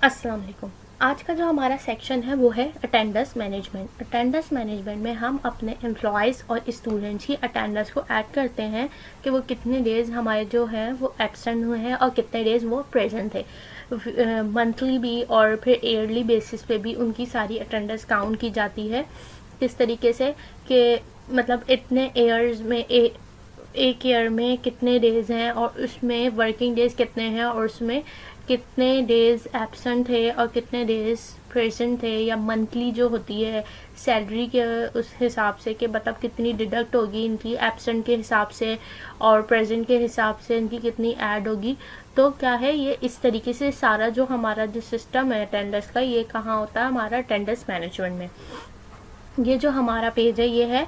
अस्सलाम वालेकुम। आज का जो हमारा सेक्शन है वो है अटेंडेंस मैनेजमेंट। अटेंडेंस मैनेजमेंट में हम अपने एम्प्लॉयज़ और स्टूडेंट्स की अटेंडेंस को ऐड करते हैं कि वो कितने डेज़ हमारे जो हैं वो एब्सेंट हुए हैं और कितने डेज़ वो प्रेजेंट थे। मंथली भी और फिर ईयरली बेसिस पे भी उनकी सारी अटेंडेंस काउंट की जाती है। किस तरीके से कि मतलब इतने ईयर्स में एक ईयर में कितने डेज़ हैं और उसमें वर्किंग डेज़ कितने हैं और उसमें कितने डेज़ एब्सेंट थे और कितने डेज़ प्रेजेंट थे, या मंथली जो होती है सैलरी के उस हिसाब से कि मतलब कितनी डिडक्ट होगी इनकी एब्सेंट के हिसाब से और प्रेजेंट के हिसाब से इनकी कितनी ऐड होगी। तो क्या है, ये इस तरीके से सारा जो हमारा जो सिस्टम है अटेंडेंस का, ये कहाँ होता है हमारा अटेंडेंस मैनेजमेंट में। ये जो हमारा पेज है ये है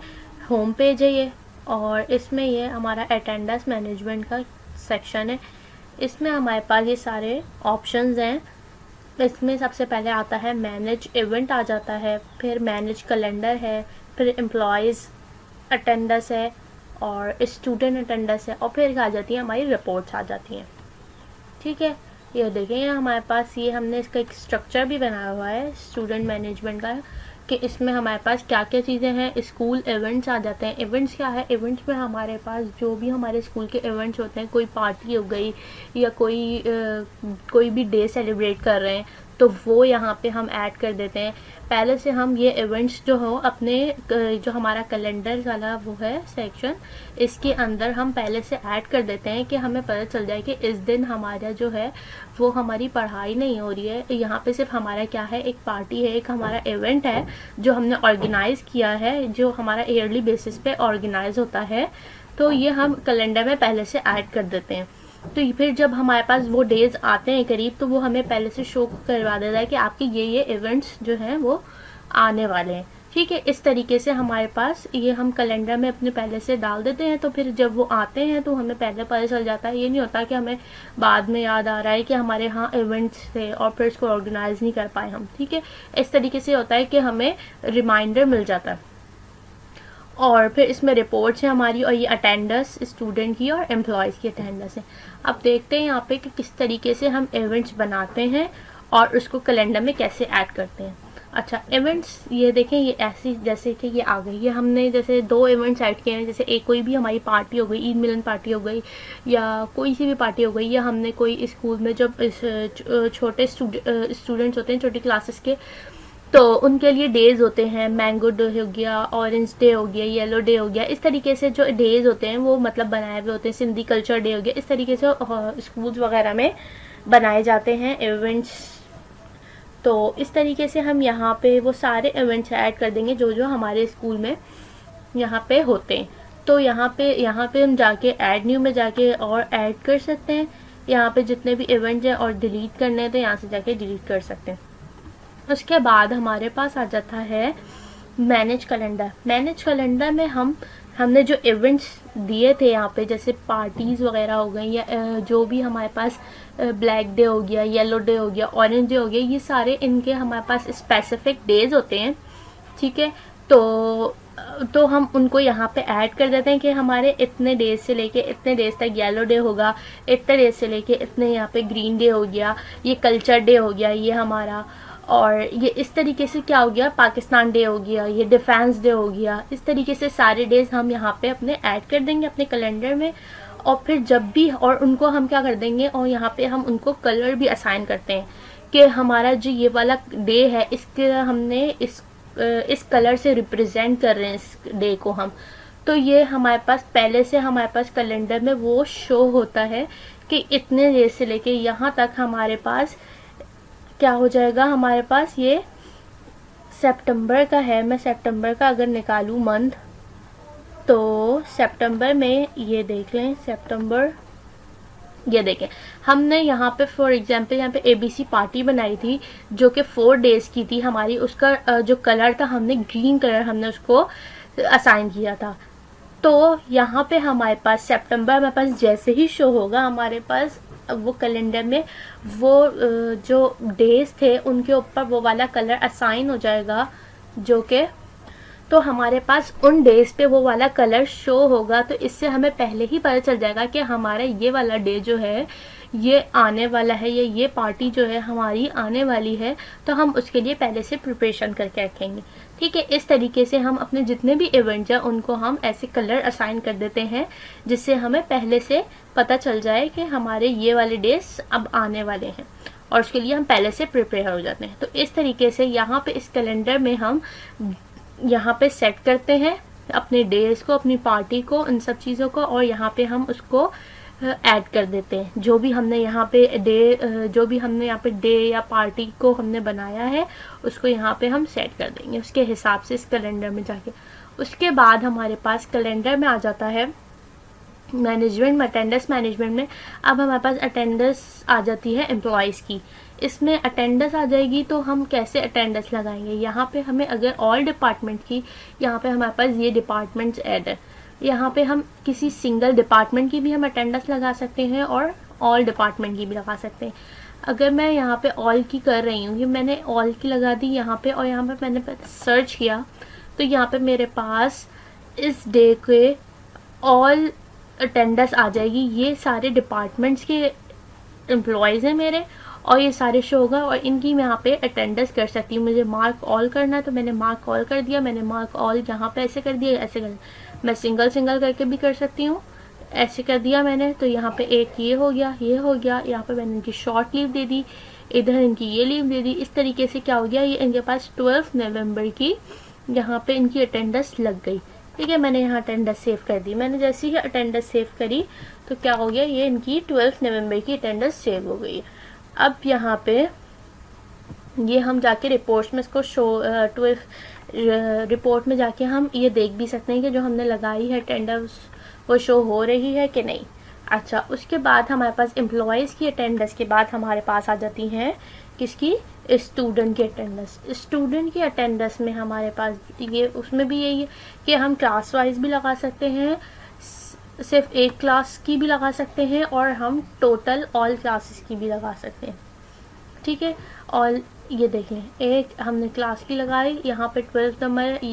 होम पेज है ये, और इसमें ये हमारा अटेंडेंस मैनेजमेंट का सेक्शन है। इसमें हमारे पास ये सारे ऑप्शंस हैं। इसमें सबसे पहले आता है मैनेज इवेंट आ जाता है, फिर मैनेज कैलेंडर है, फिर एम्प्लॉयज़ अटेंडेंस है और स्टूडेंट अटेंडेंस है, और फिर आ जाती है हमारी रिपोर्ट्स आ जाती हैं। ठीक है, ये देखें हमारे पास ये हमने इसका एक स्ट्रक्चर भी बनाया हुआ है स्टूडेंट मैनेजमेंट का, कि इसमें हमारे पास क्या क्या चीज़ें हैं। स्कूल इवेंट्स आ जाते हैं। इवेंट्स क्या है, इवेंट्स में हमारे पास जो भी हमारे स्कूल के इवेंट्स होते हैं, कोई पार्टी हो गई या कोई भी डे सेलिब्रेट कर रहे हैं तो वो यहाँ पे हम ऐड कर देते हैं। पहले से हम ये इवेंट्स जो हो अपने जो हमारा कैलेंडर वाला वो है सेक्शन, इसके अंदर हम पहले से ऐड कर देते हैं कि हमें पता चल जाए कि इस दिन हमारा जो है वो हमारी पढ़ाई नहीं हो रही है। यहाँ पे सिर्फ हमारा क्या है, एक पार्टी है, एक हमारा इवेंट है जो हमने ऑर्गेनाइज किया है, जो हमारा ईयरली बेसिस पे ऑर्गेनाइज होता है। तो ये हम कैलेंडर में पहले से ऐड कर देते हैं। तो फिर जब हमारे पास वो डेज आते हैं करीब, तो वो हमें पहले से शो करवा देता है कि आपके ये इवेंट्स जो हैं वो आने वाले हैं। ठीक है, इस तरीके से हमारे पास ये हम कैलेंडर में अपने पहले से डाल देते हैं। तो फिर जब वो आते हैं तो हमें पहले पता चल जाता है। ये नहीं होता कि हमें बाद में याद आ रहा है कि हमारे यहाँ इवेंट्स थे और फिर इसको ऑर्गेनाइज नहीं कर पाए हम। ठीक है, इस तरीके से होता है कि हमें रिमाइंडर मिल जाता है। और फिर इसमें रिपोर्ट्स हैं हमारी, और ये अटेंडेंस स्टूडेंट की और एम्प्लॉयज़ की अटेंडेंस है। अब देखते हैं यहाँ पे कि किस तरीके से हम इवेंट्स बनाते हैं और उसको कैलेंडर में कैसे ऐड करते हैं। अच्छा, इवेंट्स ये देखें, ये ऐसी जैसे कि ये आ गई, ये हमने जैसे 2 इवेंट्स ऐड किए हैं। जैसे एक कोई भी हमारी पार्टी हो गई, ईद मिलन पार्टी हो गई या कोई सी भी पार्टी हो गई, या हमने कोई स्कूल में जब छोटे स्टूडेंट्स होते हैं छोटी क्लासेस के, तो उनके लिए डेज होते हैं। मैंगो डे हो गया, ऑरेंज डे हो गया, येलो डे हो गया। इस तरीके से जो डेज होते हैं वो मतलब बनाए हुए होते हैं। सिंधी कल्चर डे हो गया। इस तरीके से स्कूल्स वगैरह में बनाए जाते हैं इवेंट्स। तो इस तरीके से हम यहाँ पे वो सारे इवेंट्स ऐड कर देंगे जो जो हमारे स्कूल में यहाँ पे होते हैं। तो यहाँ पे हम जाके ऐड न्यू में जाके और ऐड कर सकते हैं। यहाँ पे जितने भी इवेंट्स हैं और डिलीट करने हैं तो यहाँ से जाके डिलीट कर सकते हैं। उसके बाद हमारे पास आ जाता है मैनेज कैलेंडर। मैनेज कैलेंडर में हमने जो इवेंट्स दिए थे यहाँ पे, जैसे पार्टीज़ वगैरह हो गई या जो भी हमारे पास ब्लैक डे हो गया, येलो डे हो गया, ऑरेंज डे हो गया, ये सारे इनके हमारे पास स्पेसिफिक डेज होते हैं। ठीक है, तो हम उनको यहाँ पे ऐड कर देते हैं कि हमारे इतने डेज से लेके इतने डेज तक येलो डे होगा, इतने डेज से लेके इतने यहाँ पे ग्रीन डे हो गया, ये कल्चर डे हो गया ये हमारा, और ये इस तरीके से क्या हो गया, पाकिस्तान डे हो गया, ये डिफेंस डे हो गया। इस तरीके से सारे डेज हम यहाँ पे अपने ऐड कर देंगे अपने कैलेंडर में। और फिर जब भी, और उनको हम क्या कर देंगे, और यहाँ पे हम उनको कलर भी असाइन करते हैं कि हमारा जो ये वाला डे है इसके हमने इस कलर से रिप्रेजेंट कर रहे हैं इस डे को हम। तो ये हमारे पास पहले से हमारे पास कैलेंडर में वो शो होता है कि इतने डेज से लेके यहाँ तक हमारे पास क्या हो जाएगा। हमारे पास ये सितंबर का है, मैं सितंबर का अगर निकालूं मंथ, तो सितंबर में ये देख लें, सितंबर ये देखें, हमने यहाँ पे फॉर एग्जांपल यहाँ पे एबीसी पार्टी बनाई थी जो कि 4 डेज की थी हमारी। उसका जो कलर था हमने ग्रीन कलर हमने उसको असाइन किया था। तो यहाँ पे हमारे पास सितंबर में पास जैसे ही शो होगा हमारे पास वो कैलेंडर में वो जो डेज थे उनके ऊपर वो वाला कलर असाइन हो जाएगा, जो कि तो हमारे पास उन डेज पे वो वाला कलर शो होगा। तो इससे हमें पहले ही पता चल जाएगा कि हमारा ये वाला डे जो है ये आने वाला है, ये पार्टी जो है हमारी आने वाली है, तो हम उसके लिए पहले से प्रिपरेशन करके रखेंगे। ठीक है, इस तरीके से हम अपने जितने भी इवेंट्स हैं उनको हम ऐसे कलर असाइन कर देते हैं जिससे हमें पहले से पता चल जाए कि हमारे ये वाले डेज अब आने वाले हैं, और उसके लिए हम पहले से प्रिपेयर हो जाते हैं। तो इस तरीके से यहाँ पे इस कैलेंडर में हम यहाँ पे सेट करते हैं अपने डेज को, अपनी पार्टी को, उन सब चीज़ों को, और यहाँ पे हम उसको ऐड कर देते हैं। जो भी हमने यहाँ पे डे या पार्टी को हमने बनाया है उसको यहाँ पे हम सेट कर देंगे उसके हिसाब से इस कैलेंडर में जाके। उसके बाद हमारे पास कैलेंडर में आ जाता है मैनेजमेंट में, अटेंडेंस मैनेजमेंट में। अब हमारे पास अटेंडेंस आ जाती है एम्प्लॉयज़ की। इसमें अटेंडेंस आ जाएगी तो हम कैसे अटेंडेंस लगाएंगे, यहाँ पे हमें अगर ऑल डिपार्टमेंट की, यहाँ पे हमारे पास ये डिपार्टमेंट्स ऐड है, यहाँ पे हम किसी सिंगल डिपार्टमेंट की भी हम अटेंडेंस लगा सकते हैं और ऑल डिपार्टमेंट की भी लगा सकते हैं। अगर मैं यहाँ पे ऑल की कर रही हूँ, मैंने ऑल की लगा दी यहाँ पे, और यहाँ पे मैंने सर्च किया तो यहाँ पे मेरे पास इस डे के ऑल अटेंडेंस आ जाएगी। ये सारे डिपार्टमेंट्स के एम्प्लॉयज़ हैं मेरे, और ये सारे शो होगा, और इनकी मैं यहाँ पे अटेंडेंस कर सकती हूँ। मुझे मार्क ऑल करना है तो मैंने मार्क ऑल कर दिया, मैंने मार्क ऑल यहाँ पे ऐसे कर दिया, ऐसे कर दिया। मैं सिंगल करके भी कर सकती हूँ, ऐसे कर दिया मैंने, तो यहाँ पे एक ये हो गया, यहाँ पे मैंने इनकी शॉर्ट लीव दे दी, इधर इनकी ये लीव दे दी। इस तरीके से क्या हो गया, ये इनके पास 12 नवंबर की यहाँ पे इनकी अटेंडेंस लग गई। ठीक है, मैंने यहाँ अटेंडेंस सेव कर दी। मैंने जैसे ही अटेंडेंस सेव करी तो क्या हो गया, ये इनकी 12 नवंबर की अटेंडेंस सेव हो गई। अब यहाँ पे ये हम जाके रिपोर्ट्स में इसको शो 12 रिपोर्ट में जाके हम ये देख भी सकते हैं कि जो हमने लगाई है अटेंडेंस वो शो हो रही है कि नहीं। अच्छा, उसके बाद हमारे पास एम्प्लॉयज़ की अटेंडेंस के बाद हमारे पास आ जाती हैं किसकी, स्टूडेंट की अटेंडेंस। स्टूडेंट की अटेंडेंस में हमारे पास ये, उसमें भी यही है कि हम क्लास वाइज भी लगा सकते हैं, सिर्फ एक क्लास की भी लगा सकते हैं, और हम टोटल ऑल क्लासेस की भी लगा सकते हैं। ठीक है, और ये देख लें, एक हमने क्लास की लगाई यहाँ पे 12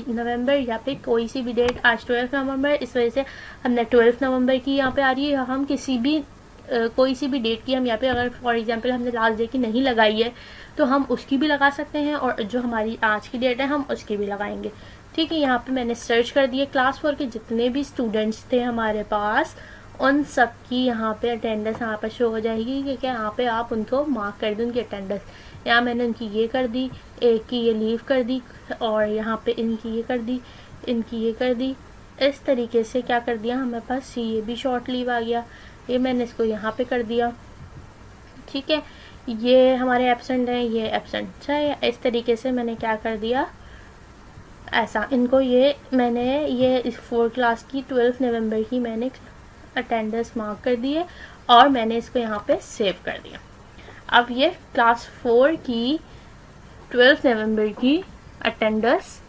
नवंबर, यहाँ पे कोई सी भी डेट, आज 12 नवंबर, इस वजह से हमने 12 नवंबर की यहाँ पे आ रही है। हम किसी भी कोई सी भी डेट की हम यहाँ पे, अगर फॉर एग्जांपल हमने लास्ट डे की नहीं लगाई है तो हम उसकी भी लगा सकते हैं, और जो हमारी आज की डेट है हम उसकी भी लगाएंगे। ठीक है, यहाँ पे मैंने सर्च कर दिए क्लास 4 के जितने भी स्टूडेंट्स थे हमारे पास, उन सब की यहाँ पे अटेंडेंस यहाँ पर शो हो जाएगी, क्योंकि यहाँ पे आप उनको मार्क कर दें उनकी अटेंडेंस। यहाँ मैंने उनकी ये कर दी, एक की ये लीव कर दी, और यहाँ पे इनकी ये कर दी, इनकी ये कर दी। इस तरीके से क्या कर दिया, हमारे पास ये भी शॉर्ट लीव आ गया, ये मैंने इसको यहाँ पे कर दिया। ठीक है, ये हमारे एब्सेंट हैं, ये एब्सेंट। अच्छा, इस तरीके से मैंने क्या कर दिया, ऐसा इनको ये मैंने ये 4 क्लास की 12 नवंबर की मैंने अटेंडेंस मार्क कर दी है, और मैंने इसको यहाँ पे सेव कर दिया। अब ये क्लास 4 की 12 नवंबर की अटेंडेंस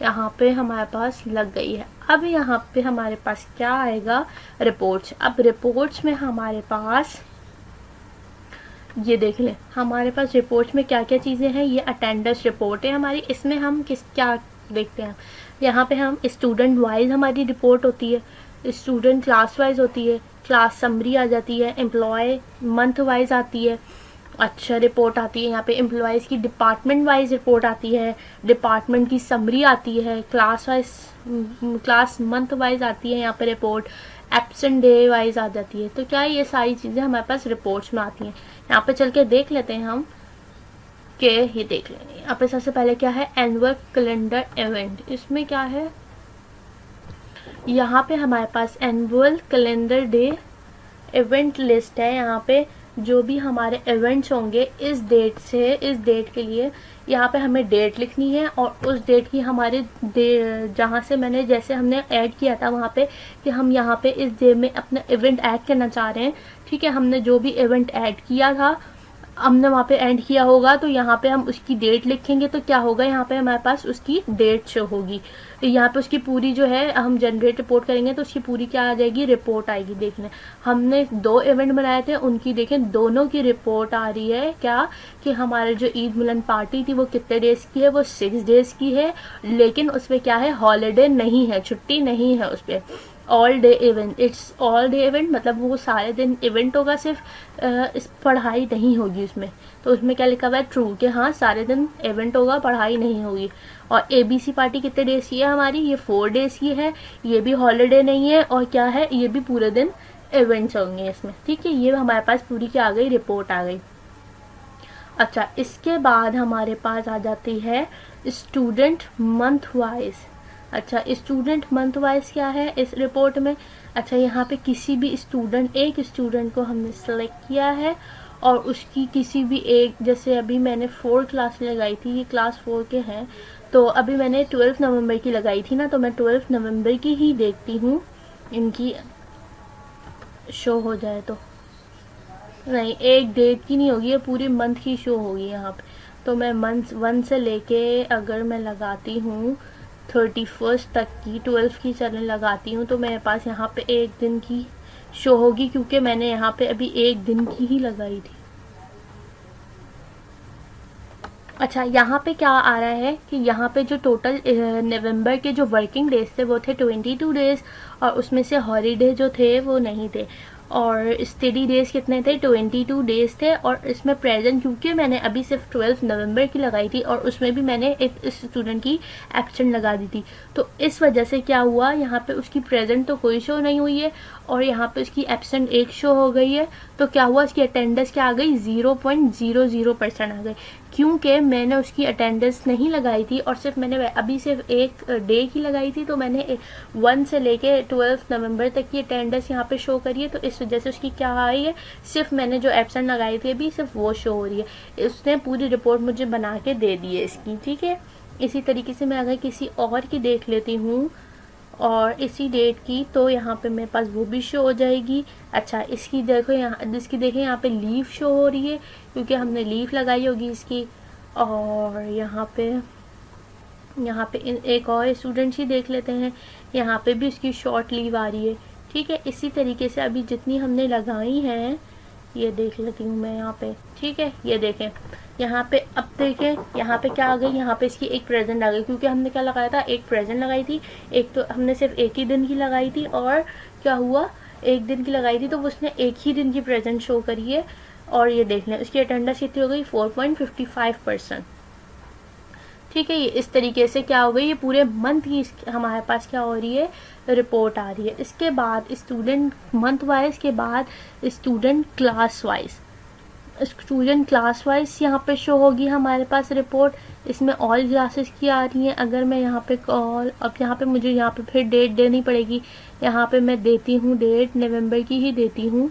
यहाँ पे हमारे पास लग गई है। अब यहाँ पे हमारे पास क्या आएगा, रिपोर्ट्स। अब रिपोर्ट्स में हमारे पास ये देख लें, हमारे पास रिपोर्ट्स में क्या क्या चीज़ें हैं। ये अटेंडेंस रिपोर्ट है हमारी, इसमें हम क्या देखते हैं, यहाँ पे हम स्टूडेंट वाइज हमारी रिपोर्ट होती है, स्टूडेंट क्लास वाइज होती है, क्लास समरी आ जाती है, एम्प्लॉय मंथ वाइज आती है। अच्छा, रिपोर्ट आती है यहाँ पे एम्प्लॉयज़ की, डिपार्टमेंट वाइज रिपोर्ट आती है, डिपार्टमेंट की समरी आती है, class wise, class month wise आती है यहाँ पे रिपोर्ट, एब्सेंट डे वाइज आ जाती है। तो क्या है, ये सारी चीज़ें हमारे पास रिपोर्ट्स में आती हैं। यहाँ पे चल के देख लेते हैं हम कि ये देख लेंगे। यहाँ पे सबसे पहले क्या है, एनुअल कैलेंडर इवेंट। इसमें क्या है, यहाँ पे हमारे पास annual calendar day event list है। यहाँ पे जो भी हमारे इवेंट्स होंगे इस डेट से इस डेट के लिए, यहाँ पे हमें डेट लिखनी है, और उस डेट की हमारे जहाँ से मैंने जैसे हमने ऐड किया था वहाँ पे कि हम यहाँ पे इस डे में अपना इवेंट ऐड करना चाह रहे हैं। ठीक है, हमने जो भी इवेंट ऐड किया था हमने वहाँ पे एंड किया होगा, तो यहाँ पे हम उसकी डेट लिखेंगे, तो क्या होगा, यहाँ पे हमारे पास उसकी डेट शो होगी। यहाँ पे उसकी पूरी जो है, हम जनरेट रिपोर्ट करेंगे तो उसकी पूरी क्या आ जाएगी, रिपोर्ट आएगी। देखने हमने 2 इवेंट बनाए थे, उनकी देखें दोनों की रिपोर्ट आ रही है। क्या कि हमारे जो ईद मिलन पार्टी थी वो कितने डेज की है, वो 6 डेज की है, लेकिन उसमें क्या है, हॉलीडे नहीं है, छुट्टी नहीं है उस पर। All day event, it's all day event मतलब वो सारे दिन इवेंट होगा, सिर्फ इस पढ़ाई नहीं होगी उसमें। तो उसमें क्या लिखा हुआ है, ट्रू, कि हाँ सारे दिन इवेंट होगा, पढ़ाई नहीं होगी। और ABC पार्टी कितने डेज की है हमारी, ये 4 डेज की है, ये भी हॉलीडे नहीं है, और क्या है, ये भी पूरे दिन इवेंट्स होंगे इसमें। ठीक है, ये हमारे पास पूरी क्या आ गई, रिपोर्ट आ गई। अच्छा, इसके बाद हमारे पास आ जाती है स्टूडेंट मंथ वाइज। अच्छा, स्टूडेंट मंथ वाइज क्या है इस रिपोर्ट में। अच्छा, यहाँ पे किसी भी स्टूडेंट, एक स्टूडेंट को हमने सेलेक्ट किया है और उसकी किसी भी एक, जैसे अभी मैंने 4 क्लास लगाई थी, ये क्लास 4 के हैं, तो अभी मैंने 12 नवंबर की लगाई थी ना, तो मैं 12 नवंबर की ही देखती हूँ, इनकी शो हो जाए तो। नहीं, एक डेट की नहीं होगी, ये पूरी मंथ की शो होगी यहाँ पे। तो मैं मंथ 1 से लेके अगर मैं लगाती हूँ 31 तक की, 12 की चलन लगाती हूँ, तो मेरे पास यहाँ पे एक दिन की शो होगी, क्योंकि मैंने यहाँ पे अभी एक दिन की ही लगाई थी। अच्छा, यहाँ पे क्या आ रहा है कि यहाँ पे जो टोटल नवंबर के जो वर्किंग डेज थे वो थे 22 डेज, और उसमें से हॉलीडे जो थे वो नहीं थे, और स्टडी डेज कितने थे, 22 डेज थे। और इसमें प्रेजेंट, क्योंकि मैंने अभी सिर्फ 12 नवंबर की लगाई थी और उसमें भी मैंने एक स्टूडेंट की एब्सेंट लगा दी थी, तो इस वजह से क्या हुआ, यहाँ पे उसकी प्रेजेंट तो कोई शो नहीं हुई है और यहाँ पे उसकी एब्सेंट एक शो हो गई है। तो क्या हुआ, उसकी अटेंडेंस क्या आ गई, 0.00% आ गई, क्योंकि मैंने उसकी अटेंडेंस नहीं लगाई थी और सिर्फ मैंने अभी सिर्फ एक डे की लगाई थी। तो मैंने 1 से लेके 12 नवंबर तक की अटेंडेंस यहाँ पे शो करी है, तो इस वजह से उसकी क्या आई है, सिर्फ मैंने जो एब्सेंट लगाई थी अभी सिर्फ वो शो हो रही है। उसने पूरी रिपोर्ट मुझे बना के दे दी है इसकी। ठीक है, इसी तरीके से मैं अगर किसी और की देख लेती हूँ और इसी डेट की, तो यहाँ पे मेरे पास वो भी शो हो जाएगी। अच्छा, इसकी देखो, यहाँ पे लीव शो हो रही है, क्योंकि हमने लीव लगाई होगी इसकी। और यहाँ पे एक और स्टूडेंट ही देख लेते हैं, यहाँ पे भी उसकी शॉर्ट लीव आ रही है। ठीक है, इसी तरीके से अभी जितनी हमने लगाई हैं ये देख लेती हूँ मैं यहाँ पे। ठीक है, ये देखें यहाँ पे, अब देखें यहाँ पे क्या आ गई, यहाँ पे इसकी एक प्रेजेंट आ गई, क्योंकि हमने क्या लगाया था, एक प्रेजेंट लगाई थी, एक तो हमने सिर्फ एक ही दिन की लगाई थी, और क्या हुआ, एक दिन की लगाई थी तो उसने एक ही दिन की प्रेजेंट शो करी है। और ये देख लें उसकी अटेंडेंस कितनी हो गई, 4.55%। ठीक है, ये इस तरीके से क्या हो गई, ये पूरे मंथ की हमारे पास क्या हो रही है, रिपोर्ट आ रही है। इसके बाद स्टूडेंट मंथ वाइज के बाद स्टूडेंट क्लास वाइज, यहाँ पे शो होगी हमारे पास रिपोर्ट। इसमें ऑल क्लासेस की आ रही हैं। अगर मैं यहाँ पे अब यहाँ पे मुझे यहाँ पे फिर डेट देनी पड़ेगी। यहाँ पे मैं देती हूँ डेट, नवंबर की ही देती हूँ।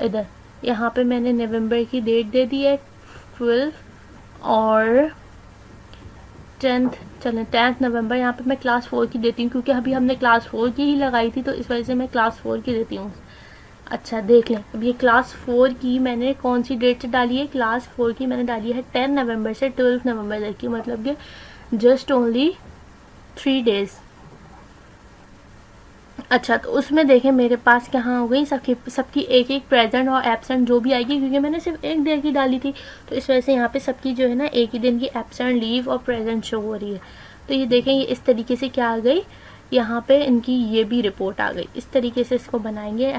इधर यहाँ पे मैंने नवंबर की डेट दे दी है 12 और 10th नवंबर। यहाँ पे मैं क्लास 4 की देती हूँ, क्योंकि अभी हमने क्लास 4 की ही लगाई थी, तो इस वजह से मैं क्लास 4 की देती हूँ। अच्छा, देख लें, अब ये क्लास 4 की मैंने कौन सी डेट से डाली है, क्लास 4 की मैंने डाली है 10 नवंबर से 12 नवंबर तक की, मतलब कि जस्ट ओनली 3 डेज। अच्छा, तो उसमें देखें मेरे पास कहाँ हो गई, सबकी एक एक प्रेजेंट और एब्सेंट जो भी आएगी, क्योंकि मैंने सिर्फ एक डे की डाली थी, तो इस वजह से यहाँ पे सबकी जो है ना एक ही दिन की एब्सेंट, लीव और प्रेजेंट शो हो रही है। तो ये देखें, ये इस तरीके से क्या आ गई, यहाँ पे इनकी ये भी रिपोर्ट आ गई। इस तरीके से इसको बनाएंगे।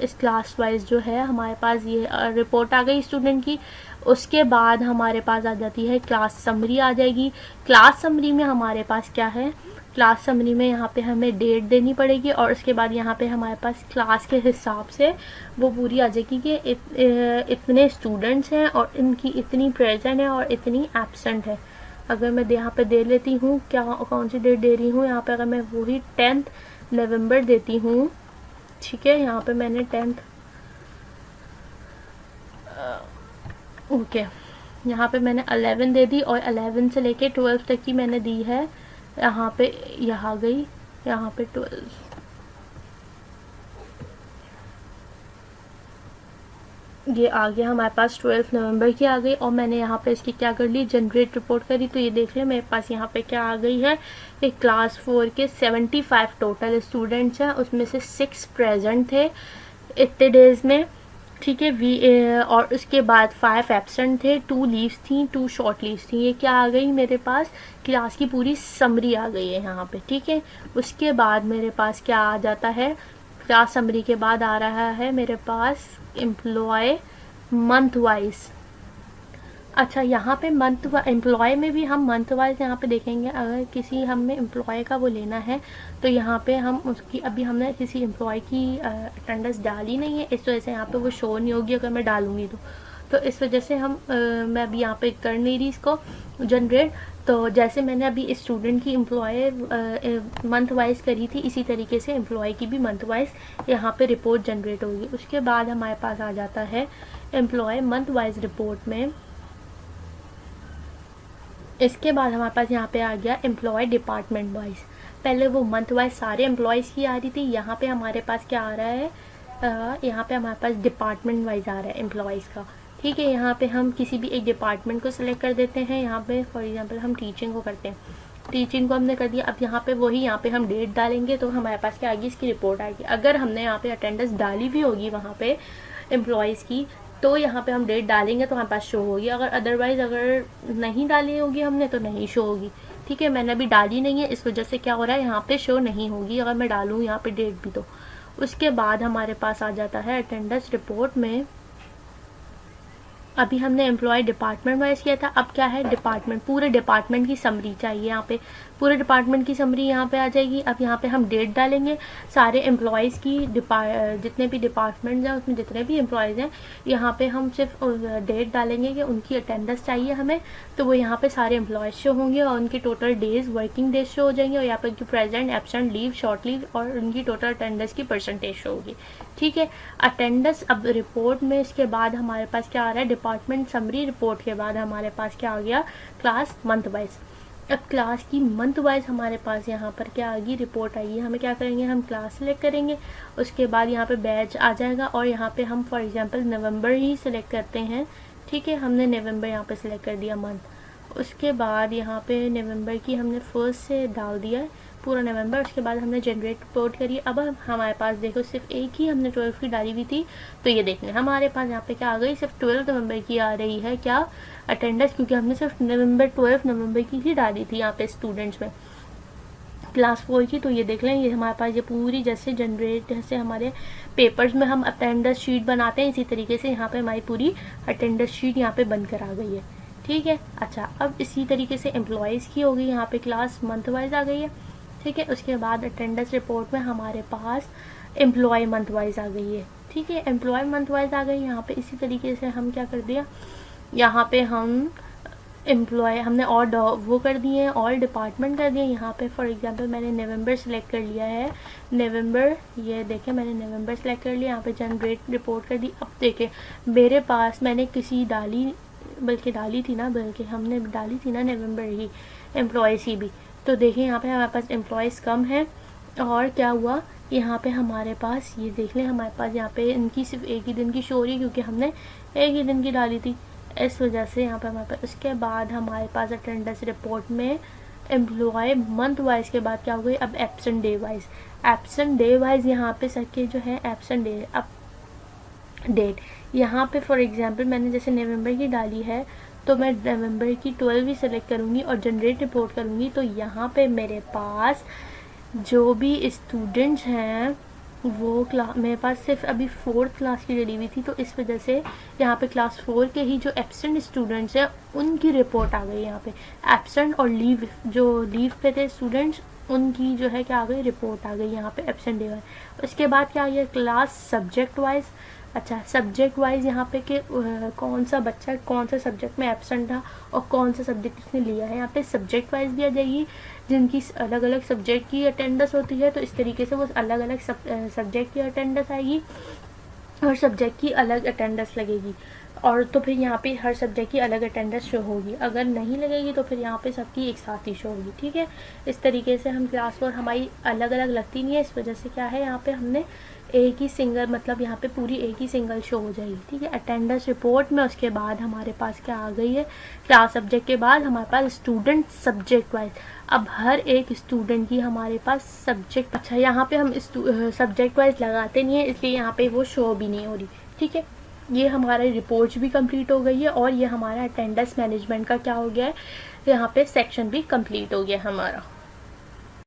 इस क्लास वाइज जो है हमारे पास ये रिपोर्ट आ गई स्टूडेंट की। उसके बाद हमारे पास आ जाती है क्लास समरी आ जाएगी। क्लास समरी में हमारे पास क्या है, क्लास समरी में यहाँ पे हमें डेट देनी पड़ेगी, और उसके बाद यहाँ पे हमारे पास क्लास के हिसाब से वो पूरी आ जाएगी कि इतने स्टूडेंट्स हैं और इनकी इतनी प्रेजेंट है और इतनी एब्सेंट है। अगर मैं यहाँ पे दे लेती हूँ, क्या कौन सी डेट दे रही हूँ, यहाँ पे अगर मैं वही 10 नवंबर देती हूँ, ठीक है, यहाँ पे मैंने 10 ओके, यहाँ पे मैंने 11 दे दी, और 11 से लेके 12 तक की मैंने दी है। यहाँ पे आ गई, यहाँ पे 12, ये आ गया हमारे पास 12 नवंबर की आ गई। और मैंने यहाँ पे इसकी क्या कर ली, जनरेट रिपोर्ट करी, तो ये देख लें मेरे पास यहाँ पे क्या आ गई है, एक क्लास 4 के 75 टोटल स्टूडेंट्स हैं, उसमें से 6 प्रेजेंट थे इतने डेज में। ठीक है, और उसके बाद 5 एब्सेंट थे, 2 लीव्स थी, 2 शॉर्ट लीव्स थी। ये क्या आ गई मेरे पास, क्लास की पूरी समरी आ गई है यहाँ पे। ठीक है, उसके बाद मेरे पास क्या आ जाता है, क्लास समरी के बाद आ रहा है मेरे पास एम्प्लॉय मंथ वाइज। अच्छा, यहाँ पे मंथ एम्प्लॉय में भी हम मंथ वाइज यहाँ पे देखेंगे। अगर किसी हमें एम्प्लॉय का वो लेना है तो यहाँ पे हम उसकी, अभी हमने किसी एम्प्लॉय की अटेंडेंस डाली नहीं है, इस वजह से यहाँ पे वो शो नहीं होगी अगर मैं डालूँगी तो इस वजह से मैं अभी यहाँ पे कर नहीं रही इसको जनरेट। तो जैसे मैंने अभी स्टूडेंट की एम्प्लॉय मंथ वाइज करी थी, इसी तरीके से एम्प्लॉय की भी मंथ वाइज यहाँ पे रिपोर्ट जनरेट होगी। उसके बाद हमारे पास आ जाता है एम्प्लॉय मंथ वाइज रिपोर्ट में। इसके बाद हमारे पास यहाँ पे आ गया एम्प्लॉय डिपार्टमेंट वाइज। पहले वो मंथ वाइज सारे एम्प्लॉयज़ की आ रही थी, यहाँ पे हमारे पास क्या आ रहा है, यहाँ पे हमारे पास डिपार्टमेंट वाइज आ रहा है एम्प्लॉयज़ का। ठीक है, यहाँ पे हम किसी भी एक डिपार्टमेंट को सिलेक्ट कर देते हैं। यहाँ पे फॉर एग्जांपल हम टीचिंग को करते हैं, टीचिंग को हमने कर दिया। अब यहाँ पे वही, यहाँ पे हम डेट डालेंगे तो हमारे पास क्या आएगी, इसकी रिपोर्ट आएगी। अगर हमने यहाँ पे अटेंडेंस डाली भी होगी वहाँ पे एम्प्लॉयज़ की, तो यहाँ पे हम डेट डालेंगे तो हमारे पास शो होगी। अगर अदरवाइज़ अगर नहीं डाली होगी हमने तो नहीं शो होगी। ठीक है, मैंने अभी डाली नहीं है, इस वजह से क्या हो रहा है, यहाँ पे शो नहीं होगी अगर मैं डालूँ यहाँ पे डेट भी। तो उसके बाद हमारे पास आ जाता है अटेंडेंस रिपोर्ट में। अभी हमने एम्प्लॉय डिपार्टमेंट वाइज किया था, अब क्या है, डिपार्टमेंट, पूरे डिपार्टमेंट की समरी चाहिए। यहाँ पे पूरे डिपार्टमेंट की समरी यहाँ पे आ जाएगी। अब यहाँ पे हम डेट डालेंगे सारे एम्प्लॉयज़ की, जितने भी डिपार्टमेंट हैं उसमें जितने भी एम्प्लॉयज़ हैं, यहाँ पे हम सिर्फ डेट डालेंगे कि उनकी अटेंडेंस चाहिए हमें, तो वो यहाँ पे सारे एम्प्लॉयज़ शो होंगे और उनके total days, working days show हो जाएंगे, और यहाँ पे उनकी present, absent, leave, short leave और उनकी टोटल अटेंडेंस की परसेंटेज शो होगी। ठीक है, अटेंडेंस अब रिपोर्ट में। इसके बाद हमारे पास क्या आ रहा है, डिपार्टमेंट समरी रिपोर्ट के बाद हमारे पास क्या आ गया, क्लास मंथ वाइज। अब क्लास की मंथ वाइज हमारे पास यहाँ पर क्या आएगी, रिपोर्ट आएगी। हमें क्या करेंगे, हम क्लास सेलेक्ट करेंगे, उसके बाद यहाँ पे बैच आ जाएगा और यहाँ पे हम for example November he select करते हैं। ठीक है, हमने नवंबर यहाँ पे सिलेक्ट कर दिया मंथ। उसके बाद यहाँ पे नवंबर की हमने फर्स्ट से डाल दिया है पूरा नवंबर। उसके बाद हमने जनरेट रिपोर्ट करी। अब हमारे पास देखो सिर्फ एक ही हमने 12 की डाली हुई थी, तो ये देख लें हमारे पास यहाँ पे क्या आ गई, सिर्फ 12 नवंबर की आ रही है क्या अटेंडेंस, क्योंकि हमने सिर्फ 12 नवंबर की ही डाली थी यहाँ पे स्टूडेंट्स में, क्लास 4 की। तो ये देख लें, ये हमारे पास ये पूरी जैसे जनरेट, जैसे हमारे पेपर्स में हम अटेंडेंस शीट बनाते हैं, इसी तरीके से यहाँ पे हमारी पूरी अटेंडेंस शीट यहाँ पे बनकर आ गई है। ठीक है, अच्छा, अब इसी तरीके से एम्प्लॉयज़ की हो गई, यहाँ पे क्लास मंथ वाइज आ गई है। ठीक है, उसके बाद अटेंडेंस रिपोर्ट में हमारे पास एम्प्लॉय मंथ वाइज आ गई है। ठीक है, एम्प्लॉय मंथ वाइज आ गई। यहाँ पे इसी तरीके से हम क्या कर दिया, यहाँ पे हम एम्प्लॉय हमने और वो कर दिए हैं, ऑल डिपार्टमेंट कर दिए। यहाँ पे फॉर एग्जांपल मैंने नवंबर सेलेक्ट कर लिया है, नवंबर, ये देखें मैंने नवंबर सेलेक्ट कर लिया, यहाँ पे जनरेट रिपोर्ट कर दी। अब देखें मेरे पास मैंने किसी डाली, बल्कि डाली थी ना, बल्कि हमने डाली थी ना नवंबर ही एम्प्लॉयज़ की भी। तो देखिए यहाँ पे हमारे पास एम्प्लॉयज़ कम है और क्या हुआ, यहाँ पे हमारे पास ये देख लें, हमारे पास यहाँ पे इनकी सिर्फ एक ही दिन की शो हो रही है क्योंकि हमने एक ही दिन की डाली थी, इस वजह से यहाँ पे हमारे पास। उसके बाद हमारे पास अटेंडेंस रिपोर्ट में एम्प्लॉय मंथ वाइज के बाद क्या हो गई, अब absent day wise. Absent day wise यहाँ पे सबके जो है एब्सेंट डे, अब डेट यहाँ पे फॉर एग्जांपल मैंने जैसे नवंबर की डाली है, तो मैं नवंबर की 12 ही सेलेक्ट करूँगी और जनरेट रिपोर्ट करूँगी। तो यहाँ पे मेरे पास जो भी स्टूडेंट्स हैं वो मेरे पास सिर्फ अभी 4th क्लास की डली हुई थी, तो इस वजह से यहाँ पे क्लास 4 के ही जो एब्सेंट स्टूडेंट्स हैं उनकी रिपोर्ट आ गई। यहाँ पे एब्सेंट और लीव, जो लीव पे थे स्टूडेंट्स, उनकी जो है क्या आ गई, रिपोर्ट आ गई यहाँ पे एब्सेंट डे वाइज। उसके बाद क्या आ गया, क्लास सब्जेक्ट वाइज। अच्छा, सब्जेक्ट वाइज यहाँ पे कि कौन सा बच्चा कौन सा सब्जेक्ट में एब्सेंट था और कौन सा सब्जेक्ट उसने लिया है, यहाँ पे सब्जेक्ट वाइज भी आ जाएगी। जिनकी अलग अलग सब्जेक्ट की अटेंडेंस होती है तो इस तरीके से वो अलग अलग सब्जेक्ट की अटेंडेंस आएगी और सब्जेक्ट की अलग अटेंडेंस लगेगी, और तो फिर यहाँ पे हर सब्जेक्ट की अलग अटेंडेंस शो होगी। अगर नहीं लगेगी तो फिर यहाँ पे सबकी एक साथ ही शो होगी। ठीक है, इस तरीके से हम क्लास 4 हमारी अलग अलग लगती नहीं है, इस वजह से क्या है, यहाँ पे हमने एक ही सिंगल, मतलब यहाँ पे पूरी एक ही सिंगल शो हो जाएगी। ठीक है, अटेंडेंस रिपोर्ट में उसके बाद हमारे पास क्या आ गई है, क्लास सब्जेक्ट के बाद हमारे पास स्टूडेंट सब्जेक्ट वाइज। अब हर एक स्टूडेंट की हमारे पास सब्जेक्ट, अच्छा यहाँ पे हम सब्जेक्ट वाइज लगाते नहीं है, इसलिए यहाँ पे वो शो भी नहीं हो रही। ठीक है, ये हमारा रिपोर्ट भी कंप्लीट हो गई है और ये हमारा अटेंडेंस मैनेजमेंट का क्या हो गया है, यहाँ पे सेक्शन भी कंप्लीट हो गया हमारा।